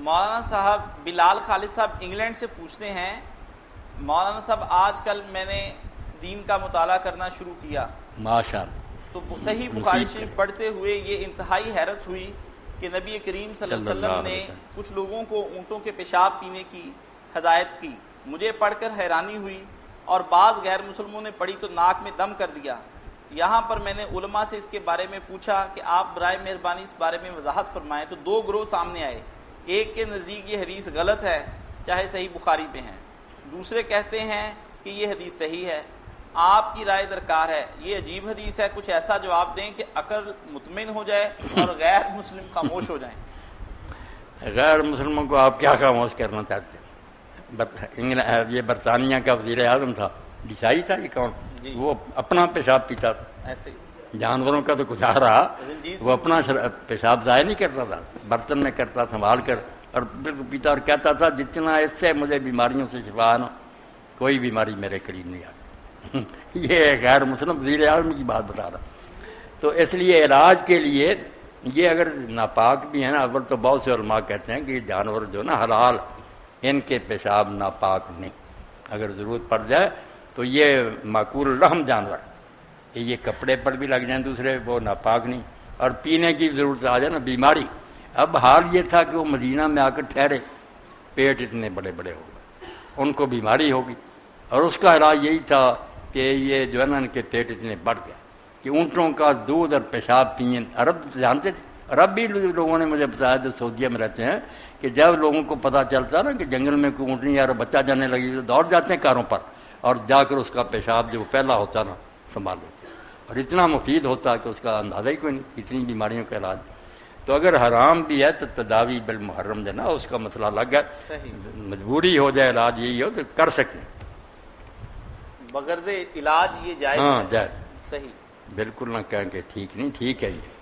مولانا صاحب بلال خالد صاحب انگلینڈ سے پوچھتے ہیں، مولانا صاحب آج کل میں نے دین کا مطالعہ کرنا شروع کیا، ماشاءاللہ، تو صحیح بخاری شریف پڑھتے ہوئے یہ انتہائی حیرت ہوئی کہ نبی کریم صلی اللہ علیہ وسلم نے کچھ لوگوں کو اونٹوں کے پیشاب پینے کی ہدایت کی، مجھے پڑھ کر حیرانی ہوئی، اور بعض غیر مسلموں نے پڑھی تو ناک میں دم کر دیا۔ یہاں پر میں نے علماء سے اس کے بارے میں پوچھا کہ آپ برائے مہربانی اس بارے میں وضاحت فرمائیں، تو دو گروہ سامنے آئے، ایک کے نزدیک یہ حدیث غلط ہے چاہے صحیح بخاری پہ ہیں، دوسرے کہتے ہیں کہ یہ حدیث صحیح ہے، آپ کی رائے درکار ہے، یہ عجیب حدیث ہے، کچھ ایسا جواب دیں کہ عقل مطمئن ہو جائے اور غیر مسلم خاموش ہو جائیں۔ غیر مسلموں کو آپ کیا خاموش کرنا چاہتے ہیں؟ یہ برطانیہ کا وزیر اعظم تھا، عیسائی تھا یہ کون؟ جی وہ اپنا پیشاب پیتا تھا، ایسے ہی جانوروں کا تو کچھ آ رہا، رنجیت وہ اپنا پیشاب ضائع نہیں کرتا تھا، برتن میں کرتا سنبھال کر اور بالکل پیتا، اور کہتا تھا جتنا اس سے مجھے بیماریوں سے شفا نہ، کوئی بیماری میرے قریب نہیں آتی۔ یہ غیر مسلم وزیر اعظم کی بات بتا رہا۔ تو اس لیے علاج کے لیے یہ اگر ناپاک بھی ہیں نا، اول تو بہت سے علماء کہتے ہیں کہ یہ جانور جو نا حلال، ان کے پیشاب ناپاک نہیں، اگر ضرورت پڑ جائے تو یہ معقول الرحم جانور کہ یہ کپڑے پر بھی لگ جائیں دوسرے، وہ ناپاک نہیں، اور پینے کی ضرورت آ جائے نا بیماری۔ اب حال یہ تھا کہ وہ مدینہ میں آ کر ٹھہرے، پیٹ اتنے بڑے بڑے ہو گئے، ان کو بیماری ہوگی، اور اس کا علاج یہی تھا کہ یہ جو ہے نا ان کے پیٹ اتنے بڑھ گئے کہ اونٹوں کا دودھ اور پیشاب پئیں۔ عرب جانتے تھے، عرب بھی لوگوں نے مجھے بتایا جو سعودیہ میں رہتے ہیں کہ جب لوگوں کو پتہ چلتا نا کہ جنگل میں کوئی اونٹنی یا بچہ جانے لگی تو دوڑ جاتے ہیں کاروں پر اور جا کر اس کا پیشاب جو پہلا ہوتا نا سنبھال لیتے، اور اتنا مفید ہوتا کہ اس کا اندازہ ہی کوئی نہیں، اتنی بیماریوں کا علاج۔ تو اگر حرام بھی ہے تو تداوی بالمحرم جو ہے نا اس کا مسئلہ الگ ہے، مجبوری ہو جائے علاج یہی ہو تو کر سکیں، بغرض علاج یہ جائز ہاں ہے، جائز، صحیح، بالکل نہ کہیں کہ ٹھیک نہیں، ٹھیک ہے یہ۔